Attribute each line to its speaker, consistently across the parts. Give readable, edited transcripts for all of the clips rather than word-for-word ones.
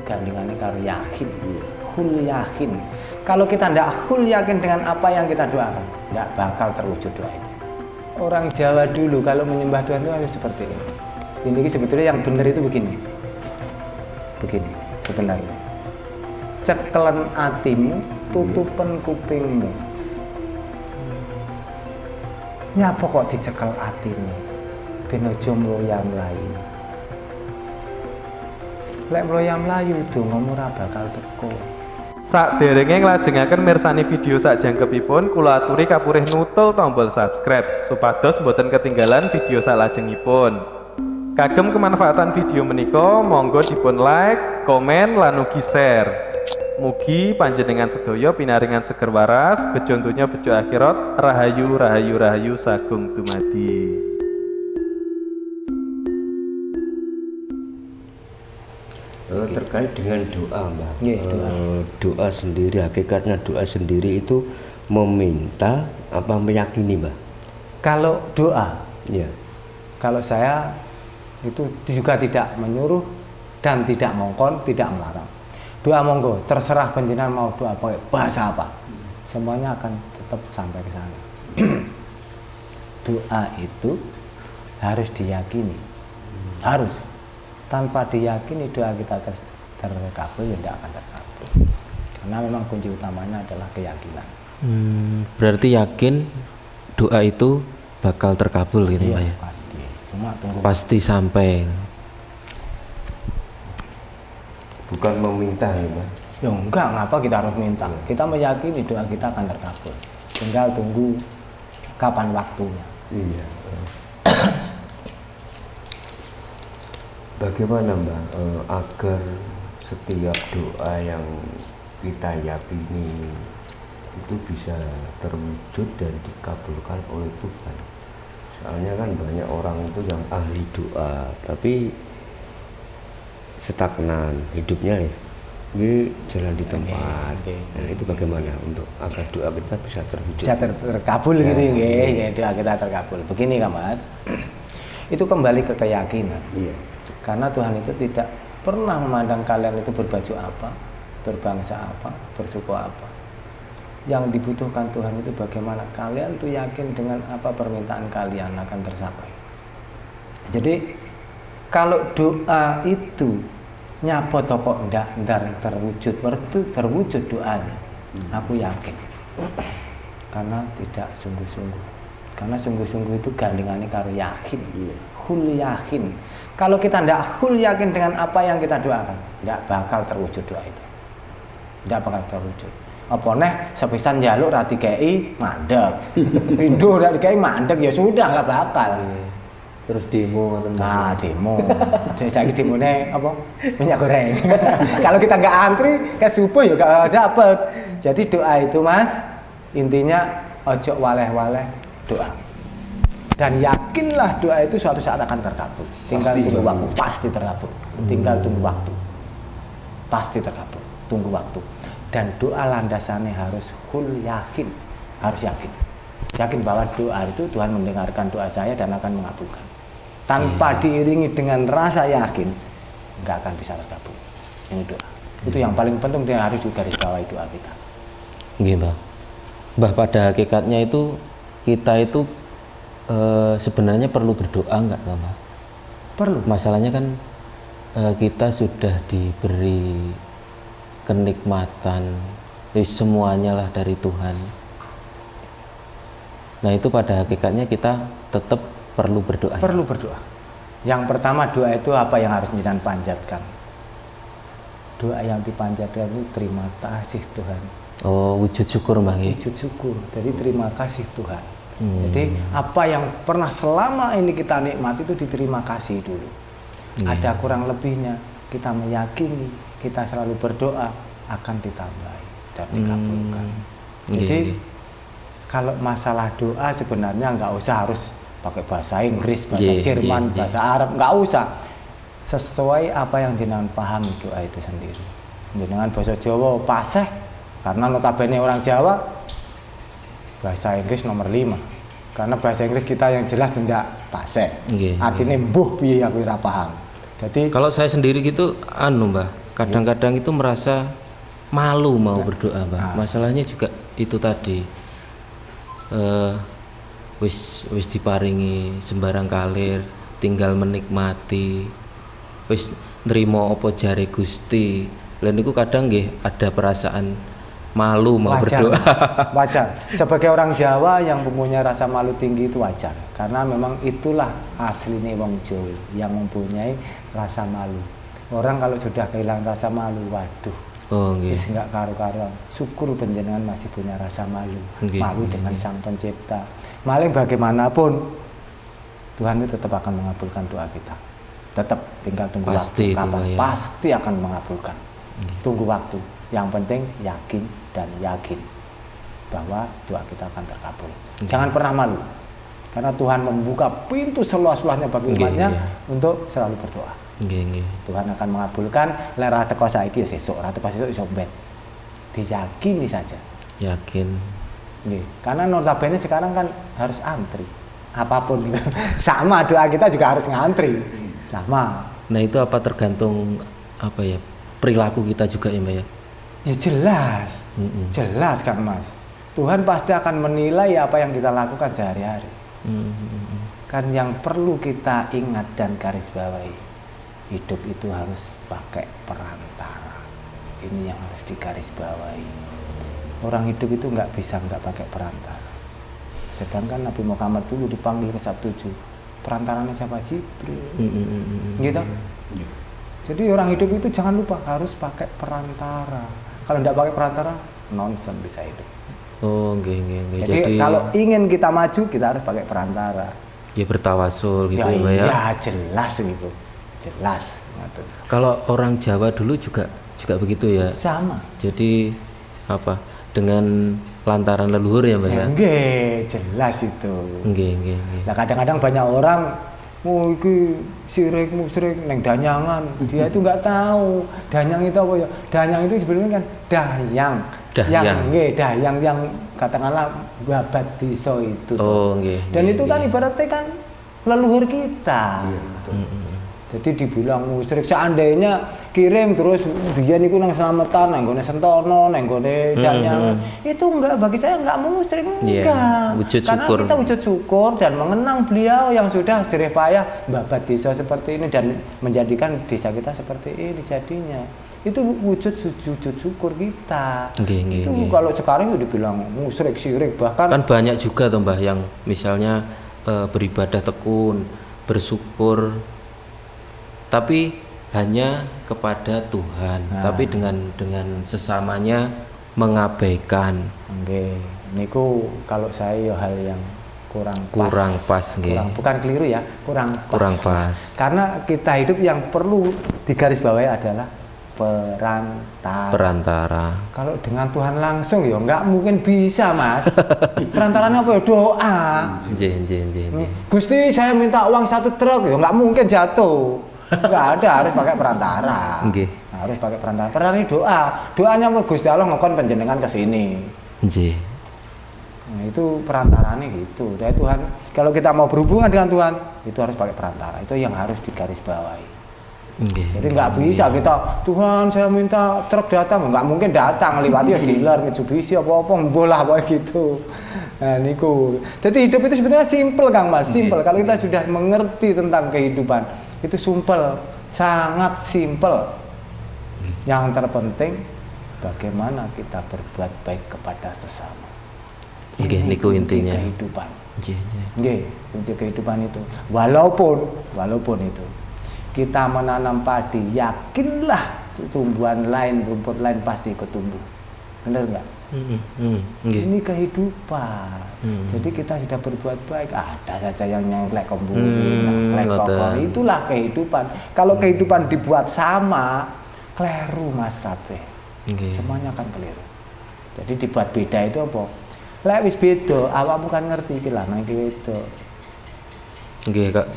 Speaker 1: gandingannya karo yakin. Hul yakin. Kalau kita tidak hul yakin dengan apa yang kita doakan, tidak bakal terwujud doa itu. Orang Jawa dulu kalau menyembah Tuhan itu harus seperti ini. Ini sebetulnya yang benar itu begini. Begini sebenarnya. Cekelen atimu, tutupen kupingmu. Nyapa kok dicekel atimu? Ben aja mloya-mlayu. Lek mloya-mlayu dongamu ora bakal teko.
Speaker 2: Sakderenge nglajengaken mirsani video sakjangkepipun, kula aturi kapurih nutul tombol subscribe supados boten ketinggalan video salajengipun. Kagem kemanfaatan video menika, monggo dipun like, komen, lan ugi share. Mugi panjenengan sedaya pinaringan seger waras, bejo donya bejo akhirat, rahayu rahayu rahayu sagung dumadi.
Speaker 3: Terkait dengan doa, Mbak.
Speaker 1: Doa.
Speaker 3: Doa sendiri, hakikatnya doa sendiri itu meminta apa meyakini, Mbak?
Speaker 1: Kalau doa,
Speaker 3: Ya.
Speaker 1: kalau saya itu juga tidak menyuruh dan tidak mongkon, tidak melarang. Doa monggo, terserah panjenengan mau doa pakai bahasa apa, semuanya akan tetap sampai ke sana. Doa itu harus diyakini, harus. Tanpa diyakini doa kita terkabul, ya tidak akan terkabul. Karena memang kunci utamanya adalah keyakinan.
Speaker 4: Berarti yakin doa itu bakal terkabul gitu,
Speaker 1: Iya,
Speaker 4: Pak ya?
Speaker 1: pasti. Cuma tunggu.
Speaker 4: Pasti sampai.
Speaker 3: Bukan meminta ya, Mbak.
Speaker 1: Ya enggak, ngapa kita harus minta? Kita meyakini doa kita akan terkabul. Tinggal tunggu kapan waktunya.
Speaker 3: Iya. Bagaimana, Mbak, agar setiap doa yang kita yakini itu bisa terwujud dan dikabulkan oleh Tuhan? Soalnya kan banyak orang itu yang ahli doa tapi stagnan hidupnya, ini jalan di tempat. Nah, itu bagaimana untuk agar doa kita bisa terwujud?
Speaker 1: Bisa terkabul
Speaker 3: Ya,
Speaker 1: gitu
Speaker 3: iya.
Speaker 1: ya, doa kita terkabul. Begini kan Mas, itu kembali ke keyakinan.
Speaker 3: Iya.
Speaker 1: Karena Tuhan itu tidak pernah memandang kalian itu berbaju apa, berbangsa apa, bersuku apa. Yang dibutuhkan Tuhan itu bagaimana kalian tuh yakin dengan apa permintaan kalian akan tercapai. Jadi kalau doa itu nyapa toko ndak terwujud doanya, aku yakin. Karena tidak sungguh-sungguh. Karena sungguh-sungguh itu gandingannya karo yakin. Hul yakin. Kalau kita tidak hul yakin dengan apa yang kita doakan, tidak bakal terwujud doa itu. Tidak bakal terwujud. Apa neh sepisan njaluk ra dikei mandek. Pindho ra dikei mandek ya sudah nggak bakal.
Speaker 4: Terus demo atau
Speaker 1: Nah, demo. Saya demone apa? Minyak goreng. Kalau kita nggak antri ke subuh ya nggak dapet. Jadi doa itu Mas, intinya ojo waleh-waleh doa. Dan yakinlah doa itu suatu saat akan terkabul. Tinggal tunggu waktu, pasti terkabul. Tinggal tunggu waktu, pasti terkabul. Tunggu waktu. Dan doa landasannya harus hul yakin, harus yakin. Yakin bahwa doa itu Tuhan mendengarkan doa saya dan akan mengabulkan. Tanpa diiringi dengan rasa yakin, nggak akan bisa terkabul. Ini doa. Itu yang paling penting dan harus digarisbawahi doa kita.
Speaker 4: Nggih, Mbak. Mbah, pada hakikatnya itu kita itu sebenarnya perlu berdoa nggak, Mbak?
Speaker 1: Perlu.
Speaker 4: Masalahnya kan kita sudah diberi kenikmatan, semuanya lah dari Tuhan. Nah itu pada hakikatnya kita tetap perlu berdoa.
Speaker 1: Perlu berdoa. Yang pertama doa itu apa yang harus kita panjatkan? Doa yang dipanjatkan itu terima kasih Tuhan.
Speaker 4: Oh, wujud syukur, Mbak.
Speaker 1: Wujud syukur. Jadi terima kasih Tuhan. Jadi apa yang pernah selama ini kita nikmati itu diterima kasih dulu. Ada kurang lebihnya kita meyakini, kita selalu berdoa akan ditambahi dan dikabulkan. Jadi kalau masalah doa sebenarnya nggak usah harus pakai bahasa Inggris, bahasa Jerman, bahasa Arab, nggak usah. Sesuai apa yang jenengan pahami doa itu sendiri. Jenengan bahasa Jawa paseh, karena notabene orang Jawa bahasa Inggris nomor 5. Karena bahasa Inggris kita yang jelas tidak paseh. Artinya mbuh piye aku ora paham. Jadi
Speaker 4: kalau saya sendiri gitu Mbah, kadang-kadang itu merasa malu mau berdoa, Mbah. Masalahnya juga itu tadi, wis diparingi sembarang kalir, tinggal menikmati, wis nrimo apa jare Gusti. Lha niku kadang nggih ada perasaan malu mau berdoa.
Speaker 1: Wajar. Sebagai orang Jawa yang mempunyai rasa malu tinggi itu wajar, karena memang itulah aslinya wong Jawa yang mempunyai rasa malu. Orang kalau sudah kehilangan rasa malu, waduh, wis enggak karu-karuan. Syukur panjenengan masih punya rasa malu. Malu dengan Sang Pencipta. Maling bagaimanapun Tuhan itu tetap akan mengabulkan doa kita. Tetap, tinggal tunggu waktu kapan. Pasti akan mengabulkan. Tunggu waktu. Yang penting yakin dan yakin bahwa doa kita akan terkabul. Jangan pernah malu, karena Tuhan membuka pintu seluas-luasnya bagi umatnya untuk selalu berdoa. Tuhan akan mengabulkan. Lek ra teko saiki ya sesuk, ra teko sesuk iso ben. Diyakini saja.
Speaker 4: Yakin.
Speaker 1: Nggih, karena notabene sekarang kan harus antri. Apapun itu. Sama doa kita juga harus ngantri. Sama.
Speaker 4: Nah, itu apa tergantung apa ya? Perilaku kita juga ya, Mbak ya?
Speaker 1: Ya jelas. Jelas Kang Mas. Tuhan pasti akan menilai apa yang kita lakukan sehari-hari. Kan yang perlu kita ingat dan garis bawahi, hidup itu harus pakai perantara. Ini yang harus digarisbawahi. Orang hidup itu nggak bisa nggak pakai perantara. Sedangkan Nabi Muhammad dulu dipanggil ke Sabtuju, perantaranya siapa? Jibril. Gitu. Jadi orang hidup itu jangan lupa harus pakai perantara. Kalau nggak pakai perantara, nonsen bisa hidup. Jadi kalau ingin kita maju, kita harus pakai perantara.
Speaker 4: Ya bertawasul gitu ya, Mbak ya.
Speaker 1: Ya jelas gitu. Jelas.
Speaker 4: Kalau orang Jawa dulu juga begitu ya.
Speaker 1: Sama.
Speaker 4: Jadi apa? Dengan lantaran leluhur ya, Mbak ya.
Speaker 1: Nggih, jelas itu.
Speaker 4: Nggih.
Speaker 1: Nah, kadang-kadang banyak orang iki sirik musyrik neng danyangan. Dia itu nggak tahu danyang itu apa ya. Danyang itu sebenarnya kan dahyang. Yang nggih, dahyang yang katakanlah babat desa itu. Dan itu kan ibaratnya kan leluhur kita. Jadi dibilang musyrik, seandainya kirim terus biyen iku nang Slametan, nang gone Sentono, nang gone Danyangan, itu enggak, bagi saya enggak musyrik, enggak. Karena kita wujud syukur dan mengenang beliau yang sudah jerih payah babat desa seperti ini dan menjadikan desa kita seperti ini jadinya. Itu wujud syukur kita. Itu kalau sekarang udah dibilang musyrik, syirik, bahkan
Speaker 4: kan banyak juga tuh Mbah yang misalnya beribadah tekun, bersyukur, tapi hanya kepada Tuhan, tapi dengan sesamanya mengabaikan.
Speaker 1: Niku kalau saya ya hal yang kurang
Speaker 4: pas,
Speaker 1: bukan keliru ya, kurang
Speaker 4: pas.
Speaker 1: Karena kita hidup yang perlu digarisbawahi adalah perantara. Kalau dengan Tuhan langsung ya nggak mungkin bisa, Mas. Perantaranya apa ya? Doa. Gusti, saya minta uang 1 truk, ya nggak mungkin jatuh. Nggak ada, harus pakai perantara. Harus pakai perantara. Perantara ini doa. Doanya mau Gusti Allah ngokon panjenengan ke sini. Nah, itu perantaranya gitu. Jadi Tuhan, kalau kita mau berhubungan dengan Tuhan, itu harus pakai perantara. Itu yang harus digarisbawahi. Jadi nggak bisa kita, Tuhan saya minta truk datang, nggak mungkin datang lewati dealer Mitsubishi apa-apa, bolah apa gitu. Nah niku. Jadi hidup itu sebenarnya simple Kang Mas, simple. Kalau kita sudah mengerti tentang kehidupan, itu simple, sangat simple. Yang terpenting bagaimana kita berbuat baik kepada sesama.
Speaker 4: Niku intinya.
Speaker 1: Kehidupan. Kunci kehidupan itu. Walaupun itu kita menanam padi, yakinlah tumbuhan lain, rumput lain pasti ikut tumbuh. Benar nggak? Ini kehidupan. Jadi kita sudah berbuat baik, ada saja yang nyengklek kembung, nyengklek kokor. Itulah kehidupan. Kalau kehidupan dibuat sama, keliru Mas kabeh. Semuanya akan keliru. Jadi dibuat beda itu apa? Lek wis beda, awakmu kan ngerti iki lah nang iki beda.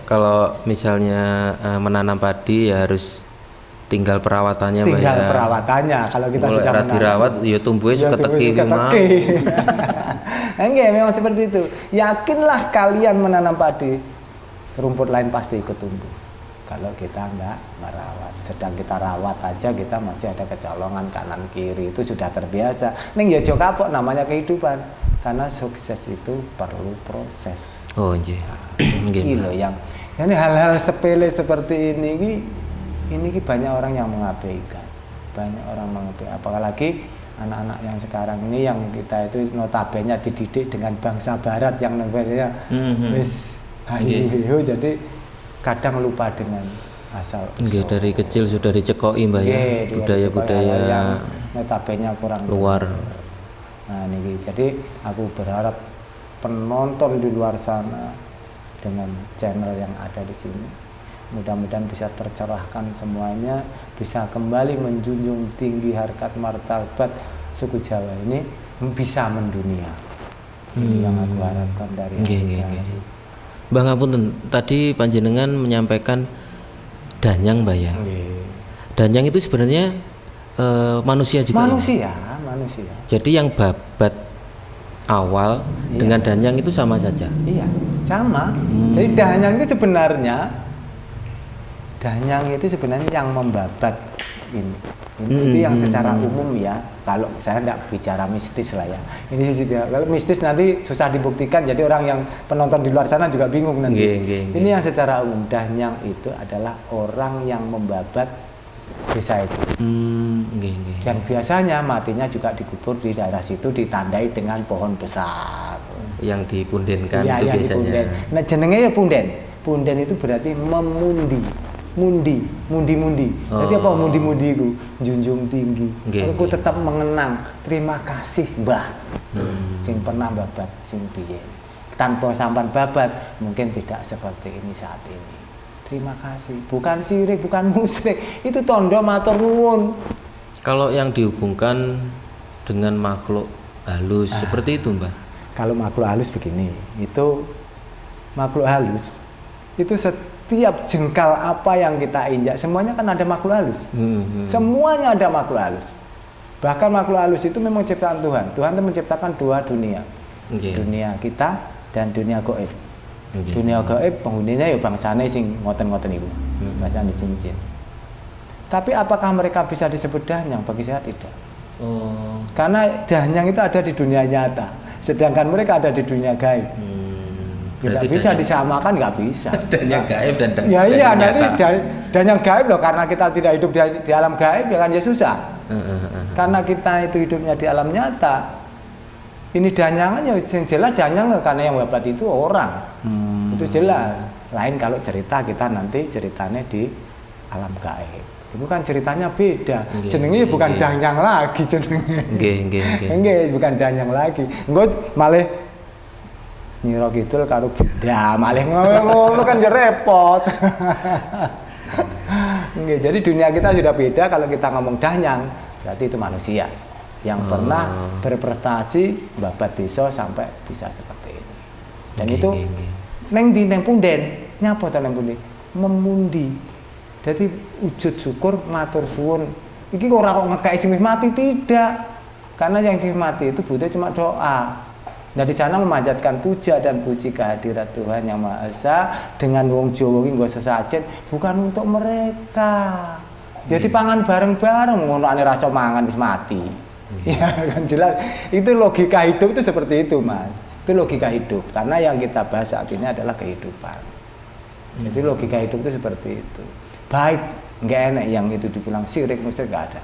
Speaker 4: Kalau misalnya menanam padi ya harus tinggal perawatannya, Mbak ya.
Speaker 1: Tinggal perawatannya. Kalau kita sudah
Speaker 4: dirawat, ya tumbuhnya suka teki gimana.
Speaker 1: Enggak, memang seperti itu. Yakinlah kalian menanam padi, rumput lain pasti ikut tumbuh. kalau kita nggak merawat. Sedang kita rawat aja kita masih ada kecolongan kanan kiri, itu sudah terbiasa. Ning ya jo kapok namanya kehidupan. Karena sukses itu perlu proses.
Speaker 4: Oh nggih. Nggih.
Speaker 1: Ini loh yang jadi hal-hal sepele seperti ini banyak orang yang mengabaikan. Banyak orang mengabaikan, apalagi anak-anak yang sekarang ini yang kita itu notabene dididik dengan bangsa barat yang notabene wis hayu jadi kadang lupa dengan asal
Speaker 4: Nggih, dari kecil sudah dicekoki Mbah ya, budaya-budaya
Speaker 1: yang notabene kurang
Speaker 4: luar.
Speaker 1: Nah ini jadi aku berharap penonton di luar sana dengan channel yang ada di sini mudah-mudahan bisa tercerahkan semuanya, bisa kembali menjunjung tinggi harkat martabat suku Jawa ini, bisa mendunia. Ini yang aku harapkan dari
Speaker 4: Mbah ngapunten, tadi panjenengan menyampaikan danyang Mbah ya. Danyang itu sebenarnya manusia juga.
Speaker 1: Manusia.
Speaker 4: Jadi yang babat awal dengan danyang itu sama saja.
Speaker 1: Iya, sama. Jadi danyang itu sebenarnya yang membabat ini. Itu yang secara umum ya. Kalau saya tidak bicara mistis lah ya. Ini sih kalau mistis nanti susah dibuktikan. Jadi orang yang penonton di luar sana juga bingung nanti. Ini yang secara umum danyang itu adalah orang yang membabat desa itu. Dan biasanya matinya juga dikubur di daerah situ ditandai dengan pohon besar.
Speaker 4: Yang dipundenkan itu biasanya.
Speaker 1: Nah jenenge ya punden. Punden itu berarti memundi. Mundi. Jadi apa mundi itu? Junjung tinggi. Aku tetap mengenang. Terima kasih Mbah. Sing pernah babat sing piye. Tanpa sampan babat mungkin tidak seperti ini saat ini. Terima kasih. Bukan sirik, bukan musyrik. Itu tondo matur nuwun.
Speaker 4: Kalau yang dihubungkan dengan makhluk halus seperti itu Mbah.
Speaker 1: Kalau makhluk halus begini, itu makhluk halus itu setiap jengkal apa yang kita injak semuanya kan ada makhluk halus. Semuanya ada makhluk halus. Bahkan makhluk halus itu memang ciptaan Tuhan. Tuhan itu menciptakan dua dunia. Dunia kita dan dunia gaib. Dunia gaib penghuninya ya bangsane sing ngoten-ngoten iku. Bangsane cincin. Tapi apakah mereka bisa disebut danyang? Bagi saya tidak. Karena danyang itu ada di dunia nyata, sedangkan mereka ada di dunia gaib. Tidak bisa disamakan, nggak bisa.
Speaker 4: Danyang gaib dan
Speaker 1: iya, nanti danyang gaib loh, karena kita tidak hidup di alam gaib ya kan ya susah. Karena kita itu hidupnya di alam nyata. Ini danyangan yang jelas danyang karena yang babat itu orang. Itu jelas. Lain kalau cerita kita nanti ceritanya di alam gaib. Itu kan ceritanya beda. Jenenge bukan danyang lagi jenenge. Nggih, bukan danyang lagi. Engko malih Nyiro Kidul karo jeda malih ngono kan ya repot. Nggih, jadi dunia kita sudah beda kalau kita ngomong danyang, berarti itu manusia yang pernah berprestasi babat desa sampai bisa seperti ini. Dan itu neng punden, nyapa to neng punden? Memundi. Jadi wujud syukur matur suwun. Iki ora kok ngekeki sing wis mati, tidak. Karena yang sing mati itu butuh cuma doa. Nah di sana memanjatkan puja dan puji kehadirat Tuhan Yang Maha Esa dengan wong Jawa iki nggo sesajen bukan untuk mereka. Jadi pangan bareng-bareng ngono ane rasa mangan wis mati. Ya kan jelas. Itu logika hidup itu seperti itu, Mas. Itu logika hidup karena yang kita bahas saat ini adalah kehidupan. Jadi logika hidup itu seperti itu. Baik, nggak enak yang itu dibilang sirik musyrik nggak ada.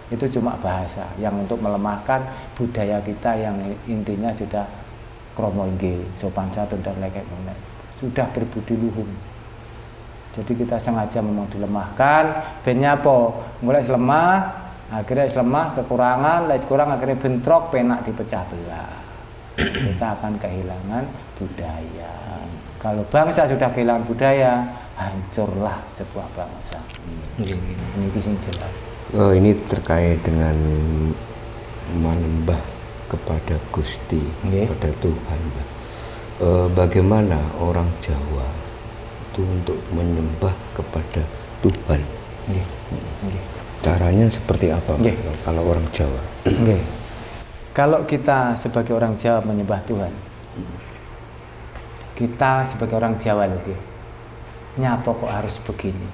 Speaker 1: Itu cuma bahasa yang untuk melemahkan budaya kita yang intinya sudah kromo inggil, sopan santun dan lain-lain. Sudah berbudi luhur. Jadi kita sengaja memang dilemahkan. Bennya apa? Mulai lemah, akhirnya lemah, kekurangan, lagi kurang akhirnya bentrok, penak dipecah belah. Kita akan kehilangan budaya. Kalau bangsa sudah kehilangan budaya, hancurlah sebuah bangsa. Ini sing jelas.
Speaker 3: Ini terkait dengan menyembah kepada Gusti, kepada Tuhan. Bagaimana orang Jawa itu untuk menyembah kepada Tuhan? Caranya seperti apa kalau orang Jawa?
Speaker 1: Kalau kita sebagai orang Jawa menyembah Tuhan, kita sebagai orang Jawa loh, Nyapa kok harus begini?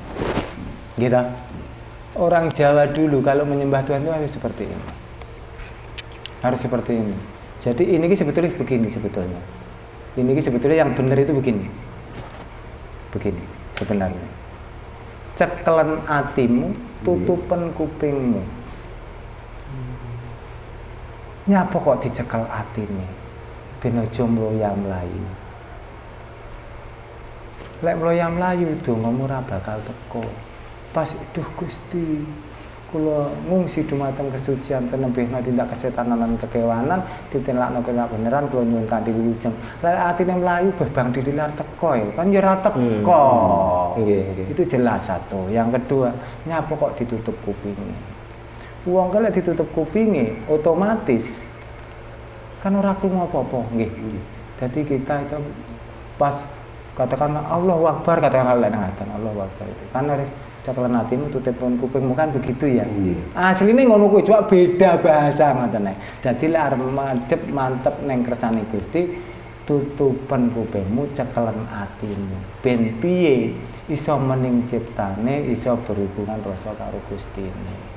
Speaker 1: Gitu. Orang Jawa dulu kalau menyembah Tuhan itu harus seperti ini. Harus seperti ini. Jadi ini sebetulnya begini sebetulnya. Ini sebetulnya yang benar itu begini. Begini sebenarnya. Cekelen atimu, tutupen kupingmu. Nyapa kok dicekel atine? Ben aja mloya mlayu. Lek mloya mlayu dongamu ora bakal teko. Pas duh Gusti, kula ngungsi dumateng kesucian tenebihna tindak kesetanan lan kekewanan ditinlakno kena beneran kula nyuwun kanthi wilujeng. Lek atine mlayu bebang didilar teko ya, kan ya ora teko.
Speaker 4: Nggih.
Speaker 1: Itu jelas satu. Yang kedua, nyapa kok ditutup kupingnya? Wong kalau ditutup kupingnya otomatis kan ora krungu apa-apa, nggih. Jadi kita itu pas katakan Allahu Akbar, katakan hal lain ngaten Allahu Akbar itu. Kan harus cekelan hatimu tutupkan kupingmu kan begitu ya. Asline ngono kuwi cuma beda bahasa ngoten ae. Dadi lek arep mantep neng kersane Gusti tutupan kupingmu cekelan atimu. Ben piye iso mening ciptane, iso berhubungan rasa karo Gustine.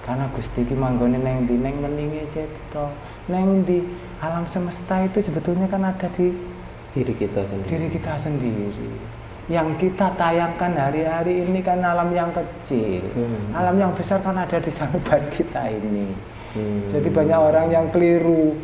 Speaker 1: Karena Gusti iki manggone neng ndi neng meninge cipta. Neng di alam semesta itu sebetulnya kan ada di
Speaker 4: Diri kita sendiri.
Speaker 1: diri kita sendiri. Yang kita tayangkan hari-hari ini kan alam yang kecil. Alam yang besar kan ada di sahabat kita ini. Jadi banyak orang yang keliru.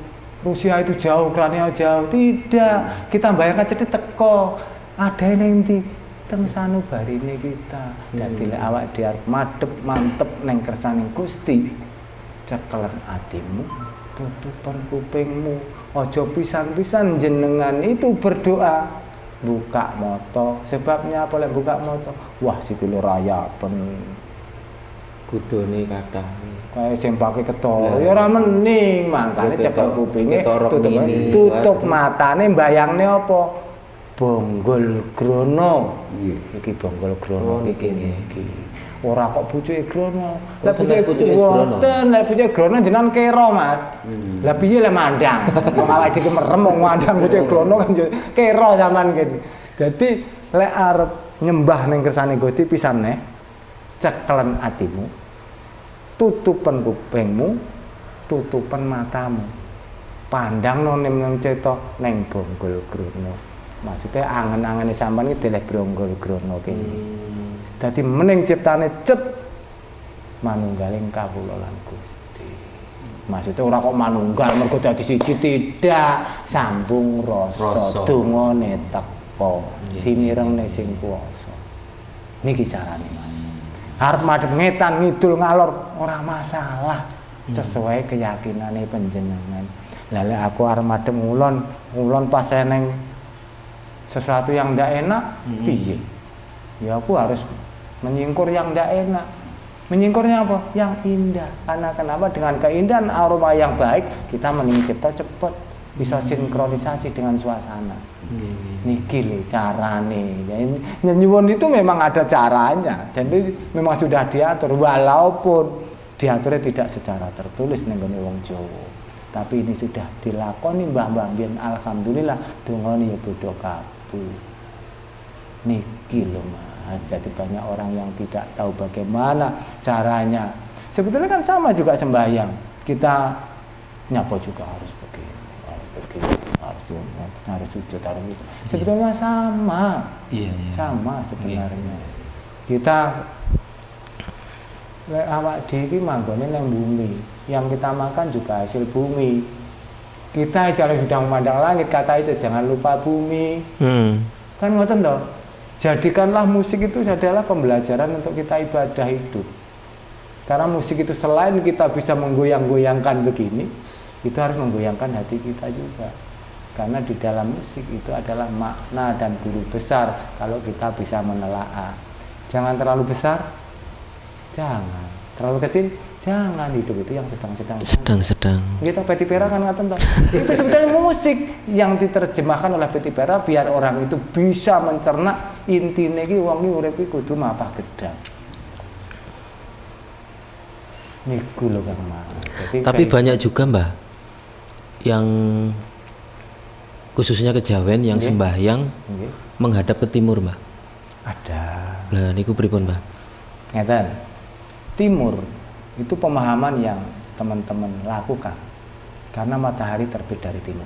Speaker 1: Rusia itu jauh, Ukraina jauh. Tidak. Kita bayangkan jadi teko. Ada yang di teng sanubarine kita. Dadi lek awak dhewe madhep mantep neng kersaning Gusti. Cekelen atimu, tutupan kupingmu. Ojo pisan-pisan jenengan itu berdoa. Buka moto, sebabnya apa lek buka moto? Wah sikile rayapen.
Speaker 4: Kudune kathah.
Speaker 1: Kayak sing pake ketara ya ora mening, mangkane cekel kupinge tutup matane mbayangne apa? Bonggol grono. Iki bonggol grono iki. Ora kok pucuke grono. Lah pucuke grono. Lah pucuke grono jenengan kero, Mas. Lah piye le mandang? Wong awake dhewe merem wong mandang pucuke grono kan kero sampean gitu. Dadi lek arep nyembah ning kersane Gusti pisan neh cekelen atimu. Tutupan kupingmu, tutupan matamu. Pandang nang cetok neng bonggol grono. Maksudnya angen-angene sampean iki deleh bonggol grono kene. Dadi mening ciptane cet manunggaling kawula lan Gusti. Maksudnya ora kok manunggal mergo dadi siji tidak, sambung rasa dongane teko dimirengne sing kuwasa. Niki carane Mas. Arep madhep ngetan ngidul ngalor ora masalah sesuai keyakinane panjenengan. Lah lek aku arep madhep ngulon pas eneng sesuatu yang ndak enak piye? Ya aku harus menyingkur yang tidak enak. Menyingkurnya apa? Yang indah. Karena kenapa? Dengan keindahan aroma yang baik kita mening cipta cepat bisa sinkronisasi dengan suasana. Niki lho carane. Nyuwun itu memang ada caranya dan itu memang sudah diatur walaupun diaturnya tidak secara tertulis ning gone wong Jawa. Tapi ini sudah dilakoni mbah-mbah biyen alhamdulillah dongane ya bodho kabeh. Niki lho Mas, jadi banyak orang yang tidak tahu bagaimana caranya. Sebetulnya kan sama juga sembahyang. Kita nyapa juga harus begini, harus sujud, harus itu. Sebetulnya sama, sama sebenarnya. Kita awak dhewe manggone nang bumi. Yang kita makan juga hasil bumi. Kita kalau sudah memandang langit, kata itu jangan lupa bumi. Kan ngoten toh. Jadikanlah musik itu adalah pembelajaran untuk kita ibadah hidup. Karena musik itu selain kita bisa menggoyang-goyangkan begini, itu harus menggoyangkan hati kita juga. Karena di dalam musik itu adalah makna dan guru besar kalau kita bisa menelaah. Jangan terlalu besar, jangan. Terlalu kecil, jangan. Hidup itu yang
Speaker 4: Sedang.
Speaker 1: Kita Peti Pera kan ngaten toh. Itu sebenarnya musik yang diterjemahkan oleh Peti Pera biar orang itu bisa mencerna intine iki wong iki urip iki kudu mapah gedang. Niku lho Kang Mas.
Speaker 4: Tapi banyak juga Mbah yang khususnya kejawen yang sembahyang menghadap ke timur Mbah.
Speaker 1: Ada.
Speaker 4: Lah niku pripun, Mbah?
Speaker 1: Ngeten. Timur itu pemahaman yang teman-teman lakukan karena matahari terbit dari timur.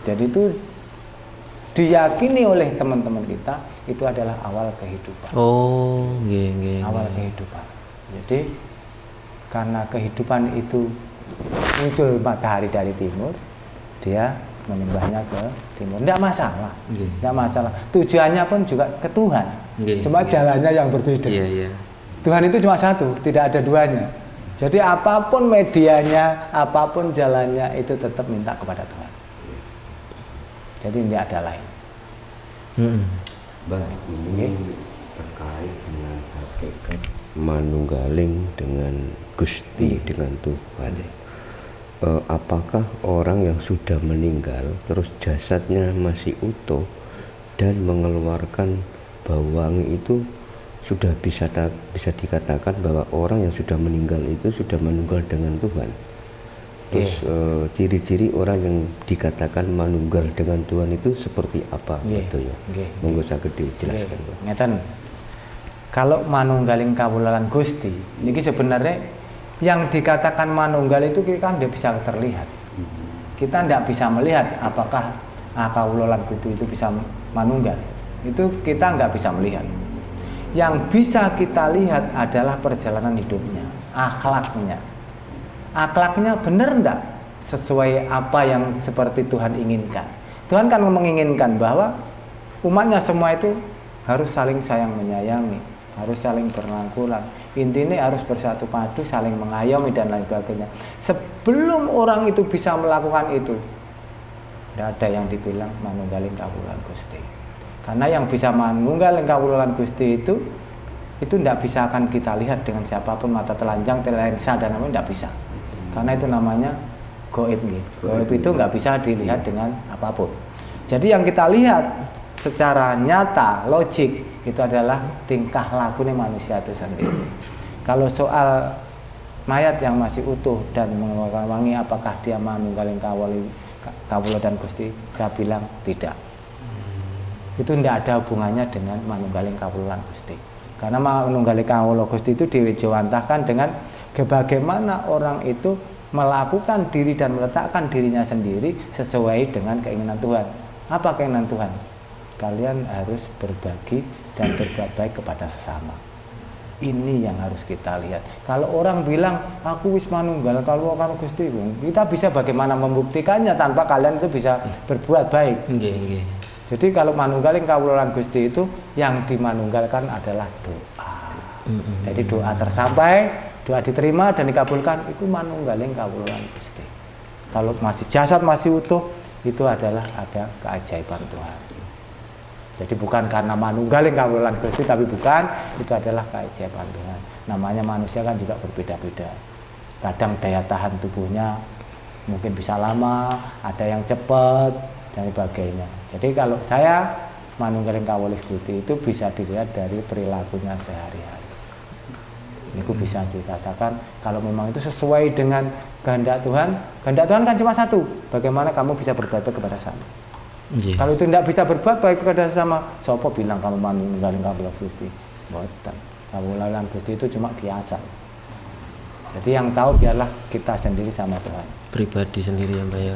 Speaker 1: Jadi itu diyakini oleh teman-teman kita itu adalah awal kehidupan.
Speaker 4: Oh, nggih.
Speaker 1: Awal kehidupan. Jadi karena kehidupan itu muncul matahari dari timur, dia menyembahnya ke timur. Tidak masalah. Tidak masalah. Tujuannya pun juga ke Tuhan. Cuma jalannya yang berbeda.
Speaker 4: Iya.
Speaker 1: Tuhan itu cuma satu, tidak ada duanya. Jadi apapun medianya, apapun jalannya itu tetap minta kepada Tuhan. Jadi tidak ada lain.
Speaker 3: Mbak, ini terkait dengan hakikat manunggaling dengan Gusti, dengan Tuhan. Apakah orang yang sudah meninggal terus jasadnya masih utuh dan mengeluarkan bau wangi itu sudah bisa dikatakan bahwa orang yang sudah meninggal itu sudah manunggal dengan Tuhan? Terus ciri-ciri orang yang dikatakan manunggal dengan Tuhan itu seperti apa? Betul ya? Monggo saged dijelaskan, Pak.
Speaker 1: Ngeten. Kalau manunggaling kawulalan Gusti, niki sebenarnya yang dikatakan manunggal itu kita tidak bisa terlihat. Kita tidak bisa melihat apakah kawulalan Gusti itu bisa manunggal. Itu kita nggak bisa melihat. Yang bisa kita lihat adalah perjalanan hidupnya, akhlaknya. Akhlaknya benar enggak sesuai apa yang seperti Tuhan inginkan. Tuhan kan menginginkan bahwa umatnya semua itu harus saling sayang menyayangi, harus saling berangkulan. Intinya harus bersatu padu, saling mengayomi dan lain sebagainya. Sebelum orang itu bisa melakukan itu, tidak ada yang dibilang manunggaling kawulalan Gusti. Karena yang bisa manunggaling kawulalan Gusti itu tidak bisa akan kita lihat dengan siapapun, mata telanjang, telensa dan lain-lain tidak bisa. Karena itu namanya goib. Goib itu nggak bisa dilihat dengan apapun. Jadi yang kita lihat secara nyata, logik itu adalah tingkah lakunya manusia itu sendiri. Kalau soal mayat yang masih utuh dan mengeluarkan wangi, apakah dia manunggaling kawula dan Gusti? Saya bilang tidak. Itu tidak ada hubungannya dengan manunggaling kawula Gusti. Karena manunggaling kawula Gusti itu diwejawantahkan dengan bagaimana orang itu melakukan diri dan meletakkan dirinya sendiri sesuai dengan keinginan Tuhan. Apa keinginan Tuhan? Kalian harus berbagi dan berbuat baik kepada sesama. Ini yang harus kita lihat. Kalau orang bilang aku wis manunggal kalau Gusti, kita bisa bagaimana membuktikannya tanpa kalian itu bisa berbuat baik. Jadi kalau manunggaling kawulalan Gusti itu yang dimanunggalkan adalah doa. Jadi doa tersampai, doa diterima dan dikabulkan, itu manunggaling kawulalan Gusti. Kalau masih jasad masih utuh, itu adalah ada keajaiban Tuhan. Jadi bukan karena manunggaling kawulalan Gusti, tapi bukan, itu adalah keajaiban Tuhan. Namanya manusia kan juga berbeda-beda. Kadang daya tahan tubuhnya mungkin bisa lama, ada yang cepat dan sebagainya. Jadi kalau saya manunggaling kawula Gusti itu bisa dilihat dari perilakunya sehari-hari. Itu bisa dikatakan kalau memang itu sesuai dengan kehendak Tuhan. Kehendak Tuhan kan cuma satu, bagaimana kamu bisa berbuat baik kepada sesama. Kalau itu tidak bisa berbuat baik kepada sesama, siapa bilang kamu manunggaling kawula Gusti? Boten. Kawulalan Gusti itu cuma biasa. Jadi yang tahu biarlah kita sendiri sama Tuhan.
Speaker 4: Pribadi sendiri ya, Mbak ya.